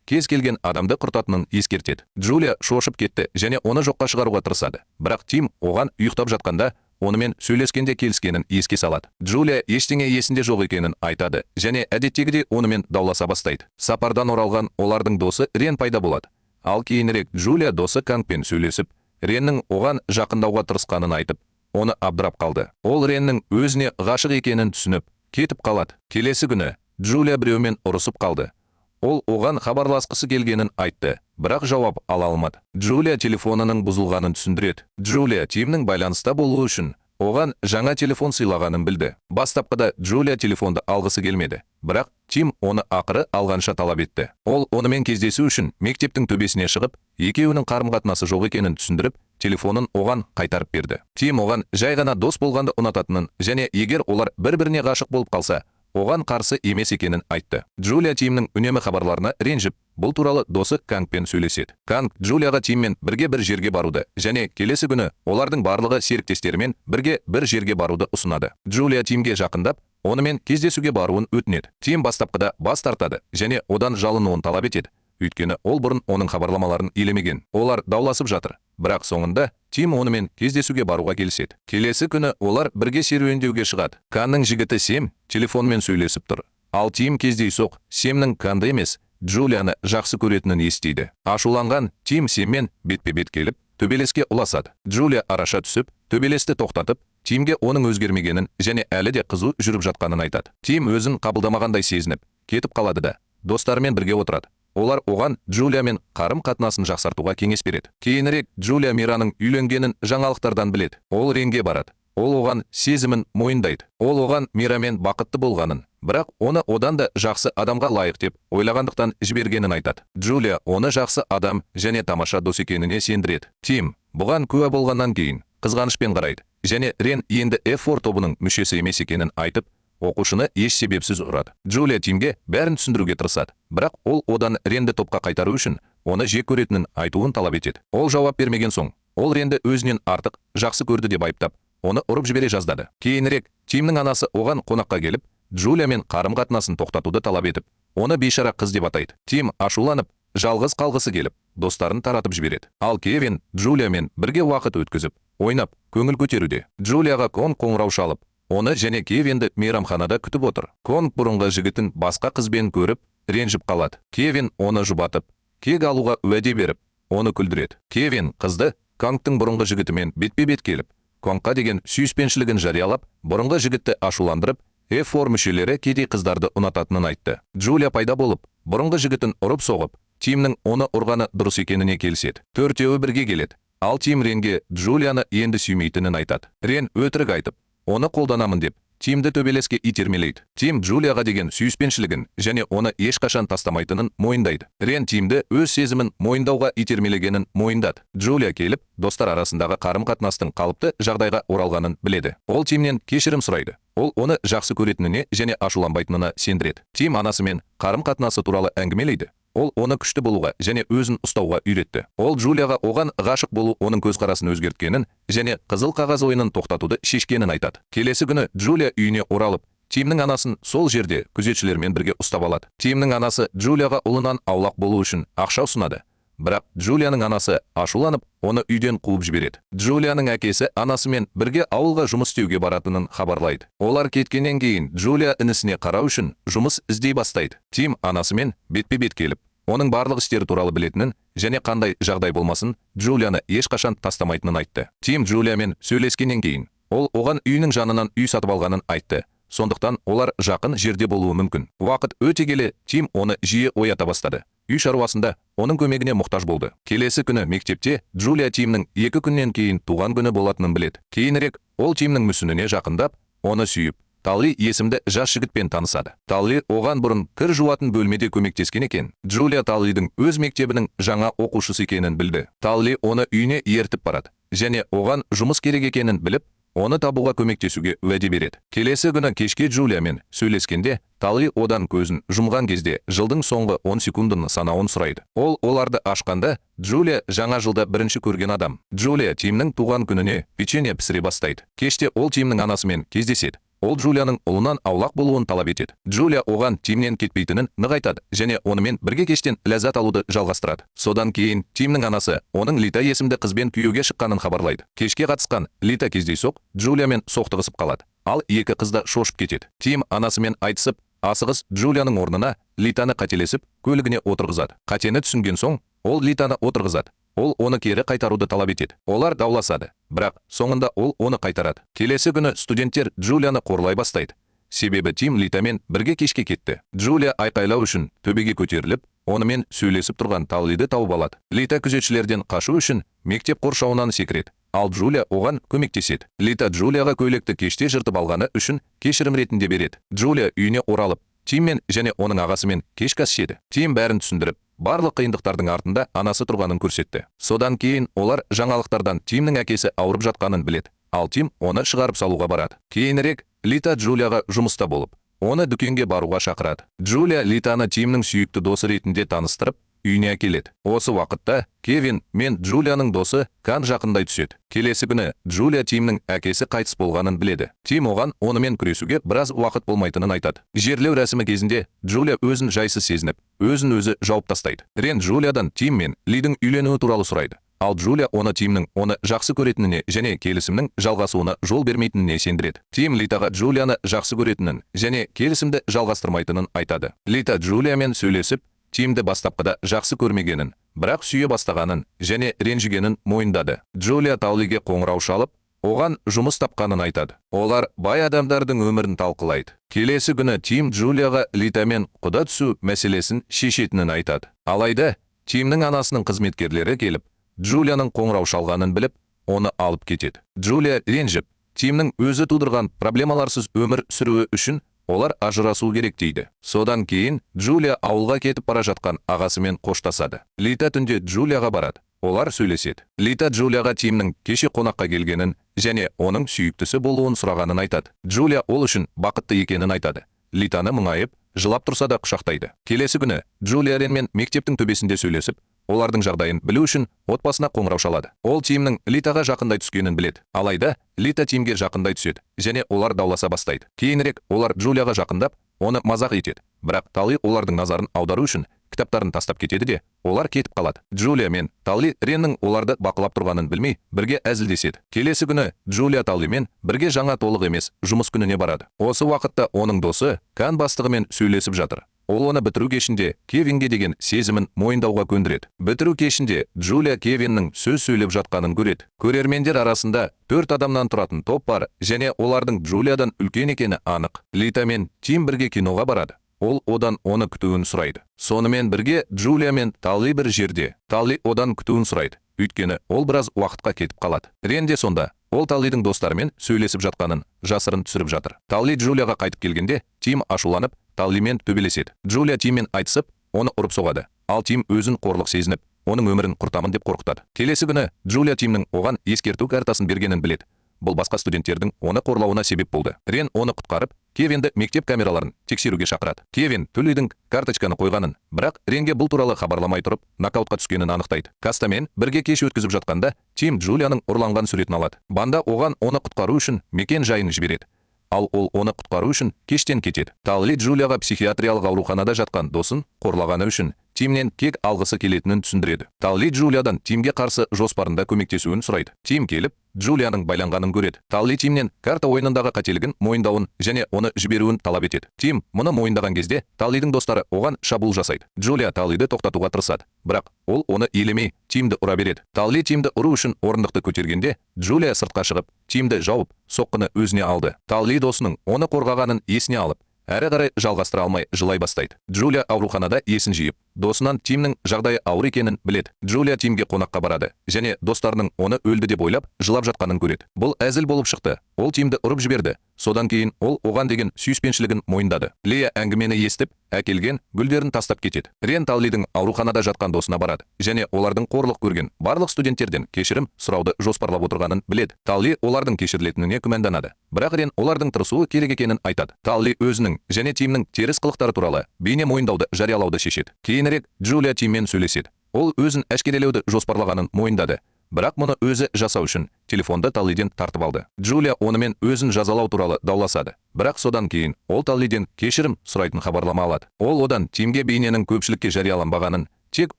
кез келген адамды құртатынын ескертеді. Джулия шошып кетті және оны жоққа шығаруға тырысады. Бірақ Тим оған ұйықтап жатқанда онымен сөйлескенде келіскенін еске салады. Джулия ештеңе есінде жоқ екенін айтады және әдеттегідей онымен дауласа бастайды. Сапардан оралған олардың досы Рен пайда болады. Ал кейінірек Джулия досы Кангпен сөйлесіп, Реннің оған жақындауға тырысқанын айтып, оны абдырап қалды. Ол Реннің өзіне ғашық екенін түсініп, кетіп қалады. Келесі күні Джулия біреумен ұрысып қалды. Ол оған хабарласқысы келгенін айтты, бірақ жауап ала алмады. Джулия телефонының бұзылғанын түсіндіреді. Джулия Тимнің байланыста болуы үшін оған жаңа телефон сыйлағанын білді. Бастапқыда Джулия телефонды алғысы келмеді, бірақ Тим оны ақыры алғанша талап етті. Ол онымен кездесу үшін мектептің төбесіне шығып, екеуінің қарым-қатынасы жоқ екенін түсіндіріп, телефонын оған қайтарып берді. Тим оған жай ғана дос болғанды ұнататынын және егер олар бір-біріне ғашық болып қалса, оған қарсы емес екенін айтты. Джулия Тимнің үнемі хабарларына ренжіп, бұл туралы досы Кангпен сөйлеседі. Канг Джулияға Тиммен бірге бір жерге баруды және келесі күні олардың барлығы серіктестерімен бірге бір жерге баруды ұсынады. Джулия Тимге жақындап, онымен кездесуге баруын өтінеді. Тим бастапқыда бас тартады және одан жалынуын талап етеді. Өйткені ол бұрын оның хабарламаларын елемеген. Олар дауласып жатыр. Бірақ соңында Тим онымен кездесуге баруға келіседі. Келесі күні олар бірге серуендеуге шығады. Канның жігіті Сем телефонмен сөйлесіп тұр. Ал Тим кездейсоқ Семнің Канды емес, Джулияны жақсы көретінін естиді. Ашуланған Тим Семмен бетпе-бет келіп, төбелеске ұласады. Джулия араша түсіп, төбелесті тоқтатып, Тимге оның өзгермегенін және әлі де қызу жүріп жатқанын айтады. Тим өзін қабылдамағандай сезініп, кетіп қалады да, достарымен бірге отырады. Олар оған Джулиямен қарым-қатынасын жақсартуға кеңес береді. Кейінірек Джулия Мираның үйленгенін жаңалықтардан біледі. Ол Ренге барады. Ол оған сезімін мойындайды. Ол оған Мирамен бақытты болғанын, бірақ оны одан да жақсы адамға лайық деп ойлағандықтан жібергенін айтады. Джулия оны жақсы адам және тамаша дос екеніне сендіреді. Тим бұған куә болғаннан кейін қызғанышпен қарайды және Рен енді F4 тобының мүшесі емес екенін айтып, оқушыны еш себепсіз ұрады. Джулия Тимге бәрін түсіндіруге тырысады, бірақ ол одан Ренді топқа қайтару үшін оны жек көретінін айтуын талап етеді. Ол жауап бермеген соң, ол Ренді өзінен артық жақсы көрді деп айыптап, оны ұрып жібере жаздады. Кейінірек Тимнің анасы оған қонаққа келіп, Джулиямен қарым-қатынасын тоқтатуды талап етіп, оны бейшара қыз деп атайды. Тим ашуланып, жалғыз қалғысы келіп, достарын таратып жібереді. Ал Кевин Джулиямен бірге уақыт өткізіп, ойнап, көңіл көтеруде. Джулияға қоңырау шалып, оны және Кевинді мейрамханада күтіп отыр. Конг бұрынғы жігітін басқа қызбен көріп, ренжіп қалады. Кевин оны жұбатып, кек алуға уәде беріп, оны күлдіреді. Кевин қызды Конгтың бұрынғы жігітімен бетпе-бет келіп, Конгқа деген сүйіспеншілігін жариялап, бұрынғы жігітті ашуландырып, F4 мүшелері кедей қыздарды ұнататынын айтты. Джулия пайда болып, бұрынғы жігітін ұрып соғып, Тимнің оны ұрғаны дұрыс екеніне келіседі. Төртеуі бірге келеді. Ал Тим Ренге Джулияны енді сүймейтінін айтады. Рен өтірік айтып, оны қолданамын деп, Тимді төбелеске итермелейді. Тим Джулияға деген сүйіспеншілігін және оны ешқашан тастамайтынын мойындайды. Рен Тимді өз сезімін мойындауға итермелегенін мойындады. Джулия келіп, достар арасындағы қарым-қатынастың қалыпты жағдайға оралғанын біледі. Ол Тимнен кешірім сұрайды. Ол оны жақсы көретініне және ашуланбайтынына сендіреді. Тим анасымен қарым-қатынасы туралы әңгімелейді. Ол оны күшті болуға және өзін ұстауға үйретті. Ол Джулияға оған ғашық болу оның көзқарасын өзгерткенін және қызыл қағаз ойынын тоқтатуды шешкенін айтады. Келесі күні Джулия үйіне оралып, Тимнің анасын сол жерде күзетшілермен бірге ұстап алады. Тимнің анасы Джулияға ұлынан аулақ болу үшін ақша ұсынады. Бірақ Джулияның анасы ашуланып, оны үйден қуып жібереді. Джулияның әкесі анасымен бірге ауылға жұмыс істеуге баратынын хабарлайды. Олар кеткеннен кейін Джулия інісіне қарау үшін жұмыс іздей бастайды. Тим анасымен бетпе-бет келіп, оның барлық істері туралы білетінін және қандай жағдай болмасын, Джулияны ешқашан тастамайтынын айтты. Тим Джулиямен сөйлескеннен кейін, ол оған үйінің жанынан үй сатып алғанын айтты. Сондықтан олар жақын жерде болуы мүмкін. Уақыт өте келе Тим оны жиі оята бастады. Үй шаруасында оның көмегіне мұқтаж болды. Келесі күні мектепте Джулия Тимнің 2 күннен кейін туған күні болатынын біледі. Кейінірек ол Тимнің мүсініне жақындап, оны сүйіп, Талли есімді жас жігітпен танысады. Талли оған бұрын кір жуатын бөлмеде көмектескен екен. Джулия Таллидің өз мектебінің жаңа оқушысы екенін білді. Талли оны үйіне ертіп барады және оған жұмыс керек екенін біліп, оны табуға көмектесуге уәде береді. Келесі күні кешке Джулиямен сөйлескенде, Талли одан көзін жұмған кезде жылдың соңғы 10 секундын санауын сұрайды. Ол оларды ашқанда, Джулия жаңа жылда бірінші көрген адам. Джулия Тимнің туған күніне печенье пісіре бастайды. Кеште ол Тимнің анасымен кездеседі. Ол Джулияның ұлынан аулақ болуын талап етеді. Джулия оған Тимнен кетпейтінін нығайтады және онымен бірге кештен ләззат алуды жалғастырады. Содан кейін Тимнің анасы оның Лита есімді қызбен күйеуге шыққанын хабарлайды. Кешке қатысқан Лита кездейсоқ Джулиямен соқтығысып қалады. Ал екі қыз да шошып кетеді. Тим анасымен айтысып, асығыс Джулияның орнына Литаны қателесіп, көлігіне отырғызады. Қатені түсінген соң, ол Литаны отырғызады. Ол оны кері қайтаруды талап етеді. Олар дауласады, бірақ соңында ол оны қайтарады. Келесі күні студенттер Джулияны қорлай бастайды. Себебі Тим Литамен бірге кешке кетті. Джулия айқайлау үшін төбеге көтеріліп, онымен сөйлесіп тұрған Таллиді тауып алады. Лита күзетшілерден қашу үшін мектеп қоршауынан секіреді. Ал Джулия оған көмектеседі. Лита Джулияға көйлекті кеште жыртып алғаны үшін кешірім ретінде береді. Джулия үйіне оралып, Тиммен және оның ағасымен кешкі ас жеді. Тим бәрін түсіндіріп, барлық қиындықтардың артында анасы тұрғанын көрсетті. Содан кейін олар жаңалықтардан Тимнің әкесі ауырып жатқанын біледі. Ал Тим оны шығарып салуға барады. Кейінірек Лита Джулияға жұмыста болып, оны дүкенге баруға шақырады. Джулия Литаны Тимнің сүйікті досы ретінде таныстырып, үйіне әкеледі. Осы уақытта Кевин мен Джулияның досы Кан жақындай түседі. Келесі күні Джулия Тимнің әкесі қайтыс болғанын біледі. Тим оған онымен күресуге біраз уақыт болмайтынын айтады. Жерлеу рәсімі кезінде Джулия өзін жайсыз сезініп, өзін өзі жауып тастайды. Рен Джулиядан Тим мен Лидің үйленуі туралы сұрайды. Ал Джулия оны Тимнің оны жақсы көретініне және келісімнің жалғасуына жол бермейтініне сендіреді. Тим Литаға Джулияны жақсы көретінін және келісімді жалғастырмайтынын айтады. Лита Джулиямен сөйлесіп, Тимді бастапқыда жақсы көрмегенін, бірақ сүйе бастағанын және ренжігенін мойындады. Джулия Таллиге қоңырау шалып, оған жұмыс тапқанын айтады. Олар бай адамдардың өмірін талқылайды. Келесі күні Тим Джулияға Литамен құда түсу мәселесін шешетінін айтады. Алайда, Тимнің анасының қызметкерлері келіп, Джулияның қоңырау шалғанын біліп, оны алып кетеді. Джулия ренжіп, Тимнің өзі тудырған проблемаларсыз өмір сүруі үшін олар ажырасу керек дейді. Содан кейін Джулия ауылға кетіп бара жатқан ағасымен қоштасады. Лита түнде Джулияға барады. Олар сөйлеседі. Лита Джулияға Тимнің кеше қонаққа келгенін және оның сүйіктісі болуын сұрағанын айтады. Джулия ол үшін бақытты екенін айтады. Литаны мұңайып, жылап тұрса да құшақтайды. Келесі күні Джулия Ренмен мектептің төбесінде сөйлесіп, олардың жағдайын білу үшін отбасына қоңырау шалады. Ол Тимнің Литаға жақындай түскенін біледі. Алайда, Лита Тимге жақындай түседі және олар дауласа бастайды. Кейінірек олар Джулияға жақындап, оны мазақ етеді. Бірақ Талли олардың назарын аудару үшін кітаптарын тастап кетеді де, олар кетіп қалады. Джулия мен Талли Реннің оларды бақылап тұрғанын білмей, бірге әзілдеседі. Келесі күні Джулия Таллимен бірге жаңа толық емес жұмыс күніне барады. Осы уақытта оның досы Кан бастығымен сөйлесіп жатыр. Ол оны бітіру кешінде Кевинге деген сезімін мойындауға көндіреді. Бітіру кешінде Джулия Кевиннің сөз сөйлеп жатқанын көреді. Көрермендер арасында 4 адамнан тұратын топ бар және олардың Джулиядан үлкен екені анық. Лита мен Тим бірге киноға барады. Ол одан оны күтуін сұрайды. Сонымен бірге Джулия мен Талли бір жерде. Талли одан күтуін сұрайды. Өйткені ол біраз уақытқа кетіп қалады. Рен де сонда. Ол Таллидің достарымен сөйлесіп жатқанын жасырын түсіріп жатыр. Талли Джулияға қайтып келгенде, Тим ашуланып, Таллимен төбелеседі. Джулия Тиммен айтысып, оны ұрып соғады. Ал Тим өзін қорлық сезініп, оның өмірін құртамын деп қорқытады. Келесі күні Джулия Тимнің оған ескерту картасын бергенін біледі. бұл басқа студенттердің оны қорлауына себеп болды. Рен оны құтқарып, Кевинді мектеп камераларын тексеруге шақырады. Кевин төлейдің карточканы қойғанын, бірақ Ренге бұл туралы хабарламай тұрып, нокаутқа түскенін анықтайды. Кастамен бірге кеш өткізіп жатқанда, Тим Джулияның ұрланған суретін алады. Банда оған оны құтқару үшін мекен жайын жібереді. Ал ол оны құтқару үшін кештен кетеді. Талли Джулияға психиатриялық ауруханада жатқан досын қорлағаны үшін Тимнен кек алғысы келетінін түсіндіреді. Талли Джулиядан Тимге қарсы жоспарында көмектесуін сұрайды. Тим келіп, Джулияның байланғанын көреді. Талли Тимнен карта ойынындағы қателігін мойындауын және оны жіберуін талап етеді. Тим мұны мойындаған кезде Таллидің достары оған шабуыл жасайды. Джулия Таллиді тоқтатуға тырысады, бірақ ол оны елемей Тимді ұра береді. Талли Тимді ұру үшін орындықты көтергенде, Джулия сыртқа шығып, Тимді жауып, соққыны өзіне алды. Талли досының оны қорғағанын есіне алып, әрі қарай жалғастыра алмай жылай бастайды. Джулия ауруханада есін жиып, досынан Тимнің жағдайы ауыр екенін біледі. Джулия Тимге қонаққа барады және достарының оны өлді деп ойлап жылап жатқанын көреді. Бұл әзіл болып шықты. Ол Тимді ұрып жіберді. Содан кейін ол оған деген сүйіспеншілігін мойындады. Лея әңгімені естіп, әкелген гүлдерін тастап кетеді. Рен Таллидің ауруханада жатқан досына барады және олардың қорлық көрген барлық студенттерден кешірім сұрауды жоспарлап отырғанын біледі. Талли олардың кешірілетініне күмәнданады. Бірақ Рен олардың тырысуы керек екенін айтады. Талли өзінің және Тимнің теріс қылықтары туралы бейне мойындауды жариялауды шешеді. Кейінірек Джулия Тиммен сөйлеседі. Ол өзін әшкерелеуді жоспарлағанын мойындады. Бірақ мұны өзі жасау үшін телефонды Таллиден тартып алды. Джулия онымен өзін жазалау туралы дауласады. Бірақ содан кейін ол Таллиден кешірім сұрайтын хабарлама алады. Ол одан Тимге бейненің көпшілікке жарияланбағанын, тек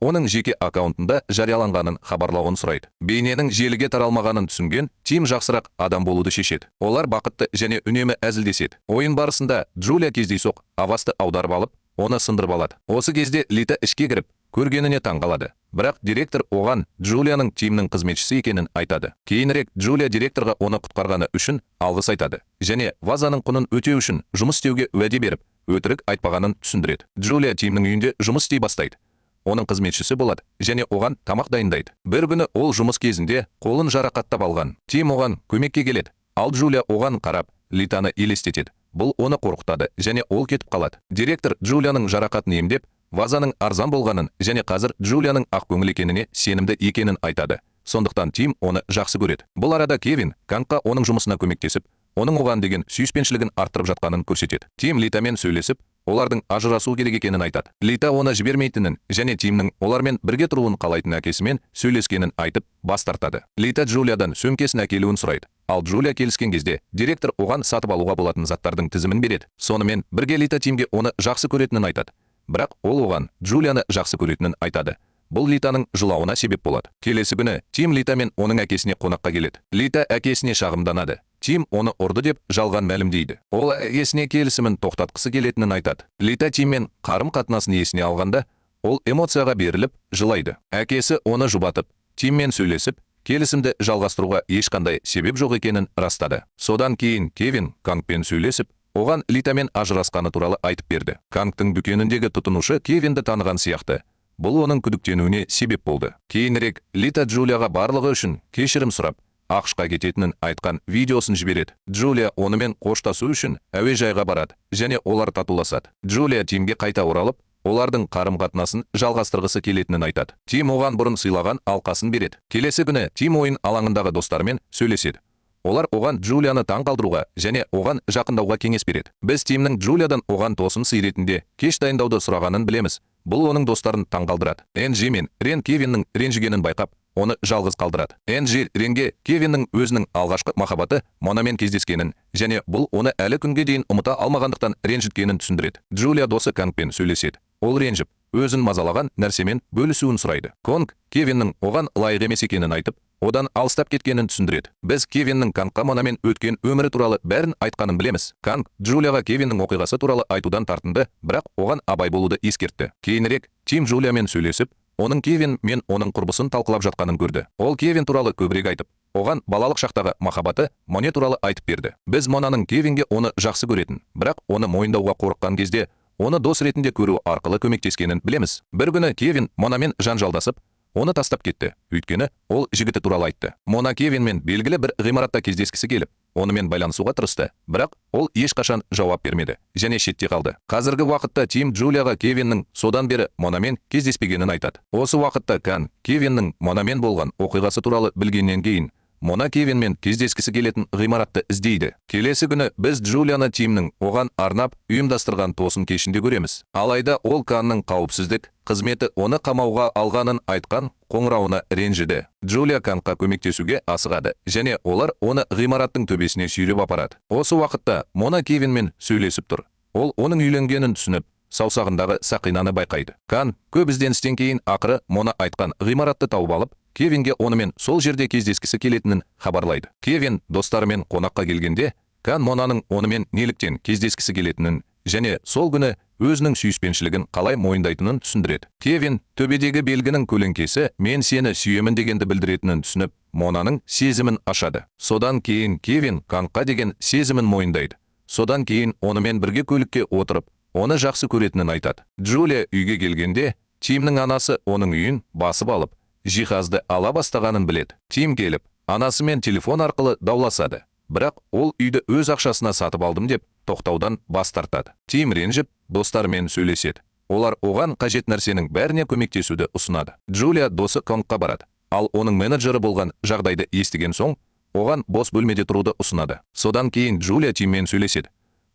оның жеке аккаунтында жарияланғанын хабарлауын сұрайды. Бейненің желіге таралмағанын түсінген Тим жақсырақ адам болуды шешеді. Олар бақытты және үнемі әзілдеседі. Ойын барысында Джулия кездейсоқ авасты аударып алып, оны сындырып алады. Осы кезде Лита ішке кіріп, көргеніне таң қалады. Бірақ директор оған Джулияның Тимнің қызметшісі екенін айтады. Кейінірек Джулия директорға оны құтқарғаны үшін алғыс айтады және вазаның құнын өтеу үшін жұмыс істеуге уәде беріп, өтірік айтпағанын түсіндіреді. Джулия Тимнің үйінде жұмыс істей бастайды. Оның қызметшісі болады және оған тамақ дайындайды. Бір күні ол жұмыс кезінде қолын жарақаттап алған. Тим оған көмекке келеді. Ал Джулия оған қарап, Литаны елестетеді. Бұл оны қорқытады және ол кетіп қалады. Директор Джулияның жарақатын емдеп, вазаның арзан болғанын және қазір Джулияның ақкөңіл екеніне сенімді екенін айтады. Сондықтан Тим оны жақсы көреді. Бұл арада Кевин Кангқа оның жұмысына көмектесіп, оның оған деген сүйіспеншілігін арттырып жатқанын көрсетеді. Тим Литамен сөйлесіп, олардың ажырасу керек екенін айтады. Лита оны жібермейтінін және Тимнің олармен бірге тұруын қалайтын әкесімен сөйлескенін айтып бас тартады. Лита Джулиядан сөмкесін әкелуін сұрайды. Ал Джулия келіскен кезде директор оған сатып алуға болатын заттардың тізімін береді. Сонымен бірге Лита Тимге оны жақсы көретінін айтады. Бірақ ол оған Джулияны жақсы көретінін айтады. Бұл Литаның жылауына себеп болады. Келесі күні Тим Лита мен оның әкесіне қонаққа келеді. Лита әкесіне шағымданады. Тим оны ұрды деп жалған мәлімдейді. Ол әкесіне келісімін тоқтатқысы келетінін айтады. Лита Тиммен қарым-қатынасын есіне алғанда, ол эмоцияға беріліп, жылайды. Әкесі оны жұбатып, Тиммен сөйлесіп, келісімді жалғастыруға ешқандай себеп жоқ екенін растады. Содан кейін Кевин Кангпен сөйлесіп, оған Литамен ажырасқаны туралы айтып берді. Кангтың дүкеніндегі тұтынушы Кевинді таныған сияқты. Бұл оның күдіктенуіне себеп болды. Кейінірек Лита Джулияға барлығы үшін кешірім сұрап, ақшқа кететінін айтқан видеосын жібереді. Джулия онымен қоштасу үшін әуежайға барады және олар татуласады. Джулия Тимге қайта оралып, олардың қарым-қатынасын жалғастырғысы келетінін айтады. Тим оған бұрын сыйлаған алқасын береді. Келесі күні Тим ойын алаңындағы достарымен сөйлеседі. Олар оған Джулияны таң қалдыруға және оған жақындауға кеңес береді. Біз Тимнің Джулиядан оған тосын сый ретінде кеш дайындауды сұрағанын білеміз. Бұл оның достарын таң қалдырады. Энджи мен Рен Кевиннің ренжігенін байқап, оны жалғыз қалдырады. Энджи Ренге Кевиннің өзінің алғашқы махаббаты Монамен кездескенін және бұл оны әлі күнге дейін ұмыта алмағандықтан ренжіткенін түсіндіреді. Джулия досы Кангпен сөйлеседі. Ол ренжіп, өзін мазалаған нәрсемен бөлісуін сұрайды. Конг Кевиннің оған лайық емес екенін айтып, одан алыстап кеткенін түсіндіреді. Біз Кевиннің Кангқа Монамен өткен өмірі туралы бәрін айтқанын білеміз. Канг Джулияға Кевиннің оқиғасы туралы айтудан тартынды, бірақ оған абай болуды ескертті. Кейінірек Тим Джулиямен сөйлесіп, оның Кевин мен оның құрбысын талқылап жатқанын көрді. Ол Кевин туралы көбірек айтып, оған балалық шақтағы махаббаты Моне туралы айтып берді. Біз Монаның Кевинге оны жақсы көретін, бірақ оны мойындауға қорыққан кезде, оны дос ретінде көру арқылы көмектескенін білеміз. Бір күні Кевин Монамен жанжалдасып, оны тастап кетті, өйткені ол жігіті туралы айтты. Мона Кевинмен белгілі бір ғимаратта кездескісі келіп, онымен байланысуға тырысты, бірақ ол ешқашан жауап бермеді және шетте қалды. Қазіргі уақытта Тим Джулияға Кевиннің содан бері Монамен кездеспегенін айтады. Осы уақытта Канг Кевиннің Монамен болған оқиғасы туралы білгеннен кейін Мона Кевинмен кездескісі келетін ғимаратты іздейді. Келесі күні біз Джулияны Тимнің оған арнап ұйымдастырған тосын кешінде көреміз. Алайда ол Канның қауіпсіздік қызметі оны қамауға алғанын айтқан қоңырауына ренжіді. Джулия Канға көмектесуге асығады, және олар оны ғимараттың төбесіне сүйреп апарады. Осы уақытта Мона Кевинмен сөйлесіп тұр. Ол оның үйленгенін түсініп, саусағындағы сақинаны байқайды. Кан көп ізденістен кейін ақыры Мона айтқан ғимаратты тауып алып, Кевинге онымен сол жерде кездескісі келетінін хабарлайды. Кевин достарымен қонаққа келгенде, Кан Монаның онымен неліктен кездескісі келетінін және сол күні өзінің сүйіспеншілігін қалай мойындайтынын түсіндіреді. Кевин төбедегі белгінің көлеңкесі мен сені сүйемін дегенді білдіретінін түсініп, Монаның сезімін ашады. Содан кейін Кевин Канға деген сезімін мойындайды. Содан кейін онымен бірге көлікке отырып, оны жақсы көретінін айтады. Джулия үйге келгенде, Тимнің анасы оның үйін басып алып, жиһазды ала бастағанын біледі. Тим келіп, анасымен телефон арқылы дауласады. Бірақ ол үйді өз ақшасына сатып алдым деп тоқтаудан бас тартады. Тим ренжіп, достарымен сөйлеседі. Олар оған қажет нәрсенің бәріне көмектесуді ұсынады. Джулия досы Конға барады. Ал оның менеджері болған жағдайды естіген соң, оған бос бөлмеде тұруды ұсынады. Содан кейін Джулия Тиммен сөйлеседі.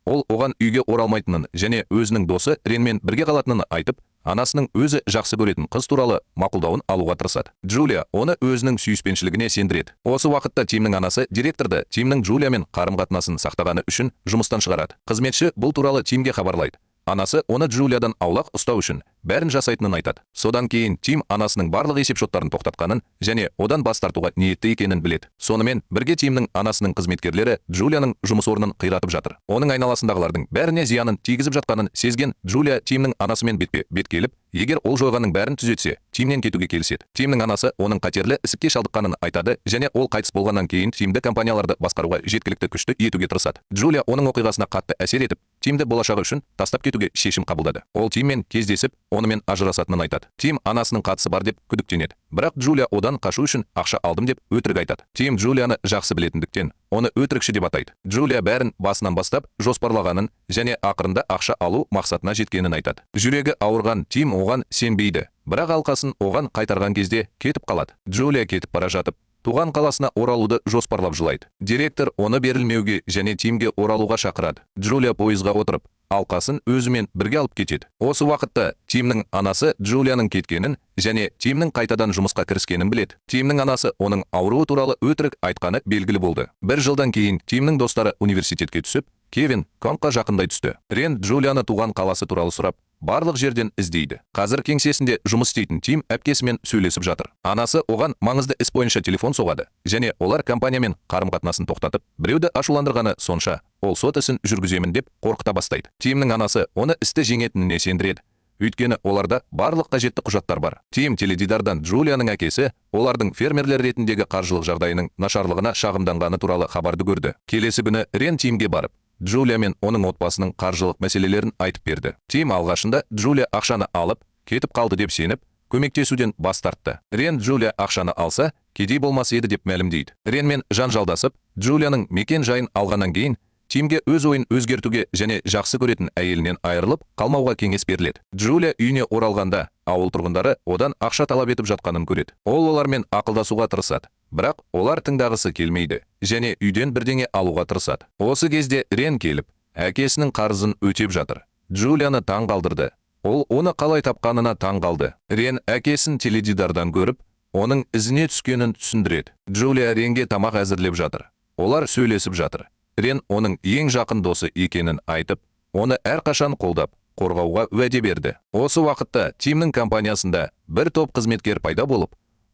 Ол оған үйге оралмайтынын және өзінің досы Ренмен бірге қалатынын айтып, анасының өзі жақсы көретін қыз туралы мақұлдауын алуға тырысады. Джулия оны өзінің сүйіспеншілігіне сендіреді. Осы уақытта Тимнің анасы директорды Тимнің Джулиямен қарым-қатынасын сақтағаны үшін жұмыстан шығарады. Қызметші бұл туралы Тимге хабарлайды. Анасы оны Джулиядан аулақ ұстау үшін бәрін жасайтынын айтады. Содан кейін Тим анасының барлық есепшоттарын тоқтатқанын және одан бас тартуға ниетті екенін біледі. Сонымен бірге Тимнің анасының қызметкерлері Джулияның жұмыс орнын қиратып жатыр. Оның айналасындағылардың бәріне зиянын тигізіп жатқанын сезген Джулия Тимнің анасымен бетпе-бет келіп, егер ол жойғанның бәрін түзетсе, Тимнен кетуге келіседі. Тимнің анасы оның қатерлі ісікке шалдыққанын айтады және ол қайтыс болғаннан кейін Тимді компанияларды басқаруға жеткілікті күшті етуге тырысады. Джулия оның оқиғасына қатты әсер етіп, Тимді болашағы үшін тастап кетуге шешім қабылдады. Ол Тиммен кездесіп, онымен ажырасатынын айтады. Тим анасының қатысы бар деп күдіктенеді. Бірақ Джулия одан қашу үшін ақша алдым деп өтірік айтады. Тим Джулияны жақсы білетіндіктен, оны өтірікші деп атайды. Джулия бәрін басынан бастап жоспарлағанын және ақырында ақша алу мақсатына жеткенін айтады. Жүрегі ауырған Тим оған сенбейді, бірақ алқасын оған қайтарған кезде кетіп қалады. Джулия кетіп бара жатып, туған қаласына оралуды жоспарлап жылайды. Директор оны берілмеуге және Тимге оралуға шақырады. Джулия пойызға отырып, алқасын өзімен бірге алып кетеді. Осы уақытта Тимнің анасы Джулияның кеткенін және Тимнің қайтадан жұмысқа кіріскенін біледі. Тимнің анасы оның ауруы туралы өтірік айтқаны белгілі болды. Бір жылдан кейін Тимнің достары университетке түсіп, Кевин Конға жақындай түсті. Рен Джулияны туған қаласы туралы сұрап, барлық жерден іздейді. Қазір кеңсесінде жұмыс істейтін Тим әпкесімен сөйлесіп жатыр. Анасы оған маңызды іс бойынша телефон соғады, және олар компаниямен қарым-қатынасын тоқтатып, біреуді ашуландырғаны сонша, ол сот ісін жүргіземін деп қорқыта бастайды. Тимнің анасы оны істі жеңетініне сендіреді. Өйткені оларда барлық қажетті құжаттар бар. Тим теледидардан Джулияның әкесі олардың фермерлер ретіндегі қаржылық жағдайының нашарлығына шағымданғаны туралы хабарды көрді. Келесі күні Рен Тимге барып, Джулия мен оның отбасының қаржылық мәселелерін айтып берді. Тим алғашында Джулия ақшаны алып, кетіп қалды деп сеніп, көмектесуден бас тартты. Рен Джулия ақшаны алса, кедей болмас еді деп мәлімдейді. Ренмен жанжалдасып, Джулияның мекен жайын алғаннан кейін, Тимге өз ойын өзгертуге және жақсы көретін әйелінен айырылып, қалмауға кеңес беріледі. Джулия үйіне оралғанда, ауыл тұрғындары одан ақша талап етіп жатқанын көреді. Ол олармен ақылдасуға тырысады. Бірақ олар тыңдағысы келмейді және үйден бірдеңе алуға тырысады. Осы кезде Рен келіп, әкесінің қарызын өтеп жатыр. Джулияны таң қалдырды. Ол оны қалай тапқанына таң қалды. Рен әкесін теледидардан көріп, оның ізіне түскенін түсіндіреді. Джулия Ренге тамақ әзірлеп жатыр. Олар сөйлесіп жатыр. Рен оның ең жақын досы екенін айтып, оны әрқашан қолдап, қорғауға уәде берді. Осы уақытта Тимнің компаниясында бір топ қызметкер пайда болып,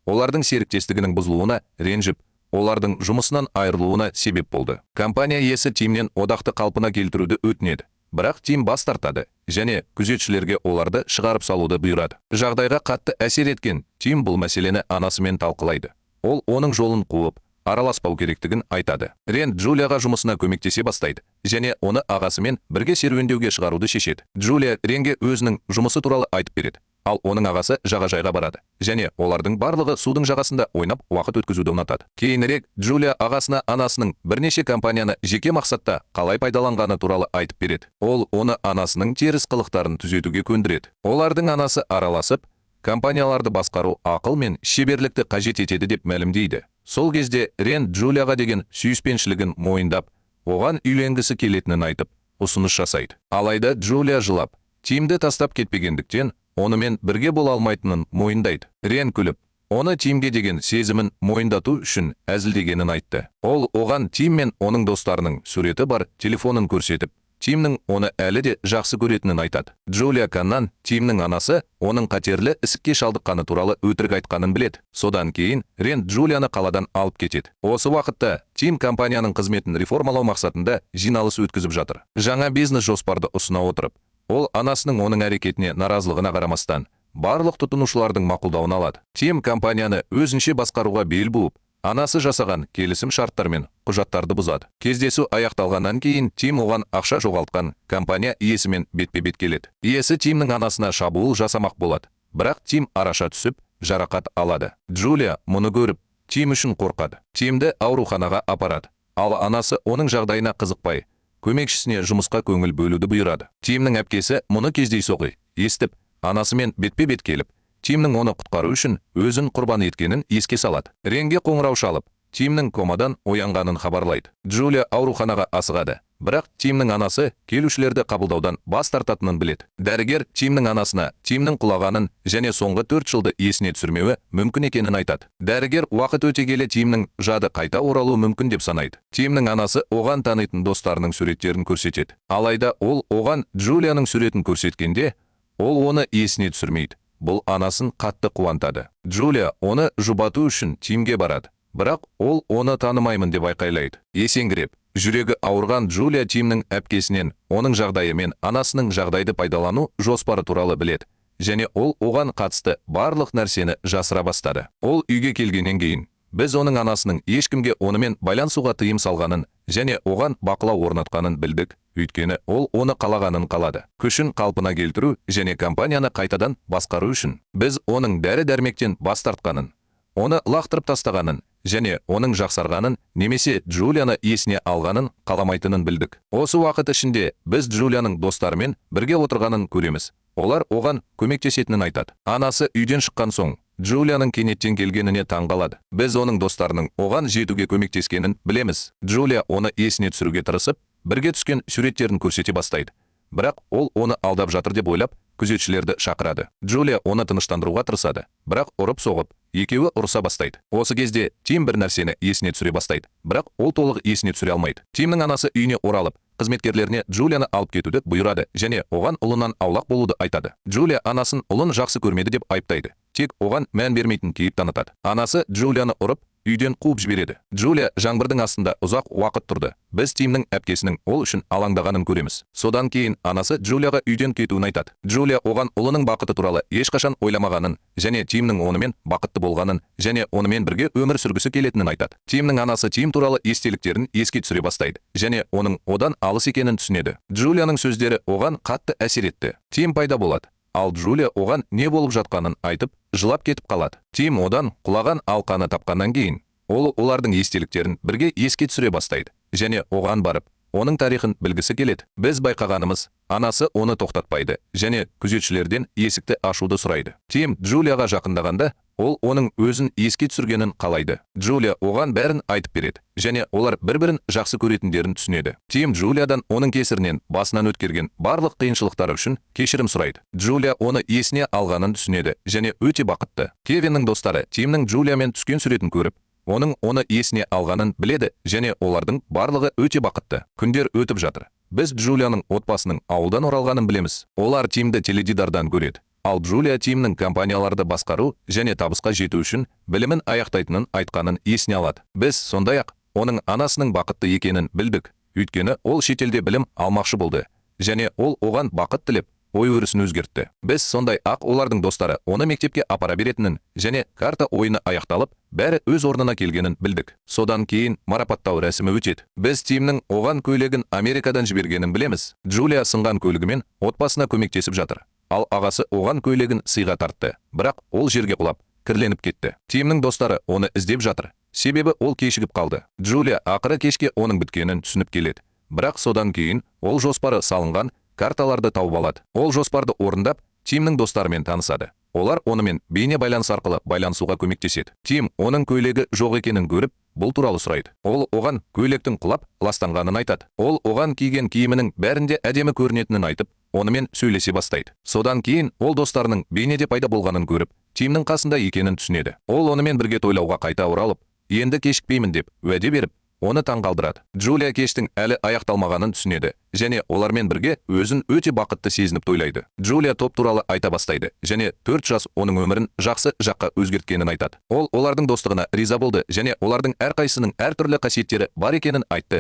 олардың серіктестігінің бұзылуына ренжіп, олардың жұмысынан айырылуына себеп болды. Компания иесі Тимнен одақты қалпына келтіруді өтінеді. Бірақ Тим бас тартады және күзетшілерге оларды шығарып салуды бұйырады. Жағдайға қатты әсер еткен Тим бұл мәселені анасымен талқылайды. Ол оның жолын қуып, араласпау керектігін айтады. Рен Джулияға жұмысына көмектесе бастайды және оны ағасымен бірге серуендеуге шығаруды шешеді. Джулия Ренге өзінің жұмысы туралы айтып береді. Ал оның ағасы жағажайға барады және олардың барлығы судың жағасында ойнап уақыт өткізуді ұнатады. Кейінірек Джулия ағасына анасының бірнеше компанияны жеке мақсатта қалай пайдаланғаны туралы айтып береді. Ол оны анасының теріс қылықтарын түзетуге көндіреді. Олардың анасы араласып, компанияларды басқару ақыл мен шеберлікті қажет етеді деп мәлімдейді. Сол кезде Рен Джулияға деген сүйіспеншілігін мойындап, оған үйленгісі келетінін айтып, ұсыныс жасайды. Алайда Джулия жылап, Тимді тастап кетпегендіктен, онымен бірге бола алмайтынын мойындайды. Рен күліп, оны Тимге деген сезімін мойындату үшін әзілдегенін айтты. Ол оған Тим мен оның достарының суреті бар телефонын көрсетіп, Тимнің оны әлі де жақсы көретінін айтады. Джулия Каннан Тимнің анасы оның қатерлі ісікке шалдыққаны туралы өтірік айтқанын біледі. Содан кейін Рен Джулияны қаладан алып кетеді. Осы уақытта Тим компанияның қызметін реформалау мақсатында жиналыс өткізіп жатыр. Жаңа бизнес жоспарды ұсына отырып, ол анасының оның әрекетіне наразылығына қарамастан барлық тұтынушылардың мақұлдауын алады. Тим компанияны өзінше басқаруға бел буып, анасы жасаған келісім шарттар мен құжаттарды бұзады. Кездесу аяқталғаннан кейін Тим оған ақша жоғалтқан компания иесімен бетпе-бет келеді. Иесі Тимнің анасына шабуыл жасамақ болады, бірақ Тим араша түсіп, жарақат алады. Джулия мұны көріп, Тим үшін қорқады. Тимді ауруханаға апарады, ал анасы оның жағдайына қызықпай, көмекшісіне жұмысқа көңіл бөлуді бұйырады. Тимнің әпкесі мұны кездейсоқ естіп, анасымен бетпе-бет келіп, Тимнің оны құтқару үшін өзін құрбан еткенін еске салады. Ренге қоңырау шалып, Тимнің комадан оянғанын хабарлайды. Джулия ауруханаға асығады, бірақ Тимнің анасы келушілерді қабылдаудан бас тартатынын біледі. Дәрігер Тимнің анасына Тимнің құлағанын және соңғы 4 жылды есіне түсірмеуі мүмкін екенін айтады. Дәрігер уақыт өте келе Тимнің жады қайта оралуы мүмкін деп санайды. Тимнің анасы оған танитын достарының суреттерін көрсетеді. Алайда ол оған Джулияның суретін көрсеткенде, ол оны есіне түсірмейді. Бұл анасын қатты қуантады. Джулия оны жұбату үшін Тимге барады, бірақ ол оны танымаймын деп айқайлайды. Есеңгіреп, жүрегі ауырған Джулия Тимнің әпкесінен оның жағдайы мен анасының жағдайды пайдалану жоспары туралы біледі, және ол оған қатысты барлық нәрсені жасыра бастады. Ол үйге келгеннен кейін, біз оның анасының ешкімге онымен байланысуға тыйым салғанын және оған бақылау орнатқанын білдік, өйткені ол оны қалағанын қалады. Күшін қалпына келтіру және компанияны қайтадан басқару үшін біз оның дәрі-дәрмектен бас тартқанын, оны лақтырып тастағанын және оның жақсарғанын немесе Джулияны есіне алғанын қаламайтынын білдік. Осы уақыт ішінде біз Джулияның достарымен бірге отырғанын көреміз. Олар оған көмектесетінін айтады. Анасы үйден шыққан соң Джулияның кенеттен келгеніне таңғалады. Біз оның достарының оған жетуге көмектескенін білеміз. Джулия оны есіне түсіруге тырысып, бірге түскен суреттерін көрсете бастайды. Бірақ ол оны алдап жатыр деп ойлап, күзетшілерді шақырады. Джулия оны тыныштандыруға тырысады, бірақ ұрып-соғып, екеуі ұрыса бастайды. Осы кезде Тим бір нәрсені есіне түсіре бастайды, бірақ ол толық есіне түсіре алмайды. Тимнің анасы үйіне оралып, қызметкерлеріне Джулияны алып кетуді бұйырады және оған ұлынан аулақ болуды айтады. Джулия анасын ұлын жақсы көрмеді деп айыптайды, тек оған мән бермейтін кейіп танытады. Анасы Джулияны ұрып, үйден қуып жібереді. Джулия жаңбырдың астында ұзақ уақыт тұрды. Біз Тимнің әпкесінің ол үшін алаңдағанын көреміз. Содан кейін анасы Джулияға үйден кетуін айтады. Джулия оған ұлының бақыты туралы ешқашан ойламағанын және Тимнің онымен бақытты болғанын және онымен бірге өмір сүргісі келетінін айтады. Тимнің анасы Тим туралы естеліктерін еске түсіре бастайды және оның одан алыс екенін түсінеді. Джулияның сөздері оған қатты әсер етті. Тим пайда болады. Ал Джулия оған не болып жатқанын айтып, жылап кетіп қалады. Тим одан құлаған алқаны тапқаннан кейін, ол олардың естеліктерін бірге еске түсіре бастайды және оған барып, оның тарихын білгісі келеді. Біз байқағанымыз, анасы оны тоқтатпайды және күзетшілерден есікті ашуды сұрайды. Тим Джулияға жақындағанда, ол оның өзін еске түсіргенін қалайды. Джулия оған бәрін айтып береді және олар бір-бірін жақсы көретіндерін түсінеді. Тим Джулиядан оның кесірінен басынан өткерген барлық қиыншылықтары үшін кешірім сұрайды. Джулия оны есіне алғанын түсінеді және өте бақытты. Кевиннің достары Тимнің Джулиямен түскен суретін көріп, оның оны есіне алғанын біледі және олардың барлығы өте бақытты. Күндер өтіп жатыр. Біз Джулияның отбасының ауылдан оралғанын білеміз. Олар Тимді теледидардан көреді. Ал Джулия Тимнің компанияларды басқару және табысқа жету үшін білімін аяқтайтынын айтқанын есіне алады. Біз сондай-ақ оның анасының бақытты екенін білдік, өйткені ол шетелде білім алмақшы болды және ол оған бақыт тілеп, ой-өрісін өзгертті. Біз сондай-ақ олардың достары оны мектепке апара беретінін және карта ойыны аяқталып, бәрі өз орнына келгенін білдік. Содан кейін марапаттау рәсімі өтеді. Біз Тимнің оған көйлегін Америкадан жібергенін білеміз. Джулия сынған көйлегімен отбасына көмектесіп жатыр. Ал ағасы оған көйлегін сыйға тартты, бірақ ол жерге құлап, кірленіп кетті. Тимнің достары оны іздеп жатыр, себебі ол кешігіп қалды. Джулия ақыры кешке оның біткенін түсініп келеді, бірақ содан кейін ол жоспары салынған карталарды тауып алады. Ол жоспарды орындап, Тимнің достарымен танысады. Олар онымен бейне байланыс арқылы байланысуға көмектеседі. Тим оның көйлегі жоқ екенін көріп, бұл туралы сұрайды. Ол оған көйлектің құлап, ластанғанын айтады. Ол оған киген киімінің бәрінде әдемі көрінетінін айтып, онымен сөйлесе бастайды. Содан кейін ол достарының бейнеде пайда болғанын көріп, Тимнің қасында екенін түсінеді. Ол онымен бірге тойлауға қайта оралып, енді кешікпеймін деп уәде беріп, оны таңғалдырады. Джулия кештің әлі аяқталмағанын түсінеді, және олармен бірге өзін өте бақытты сезініп тойлайды. Джулия топ туралы айта бастайды, және 4 жас оның өмірін жақсы жаққа өзгерткенін айтады. Ол олардың достығына риза болды, және олардың әрқайсының әртүрлі қасиеттері бар екенін айтты.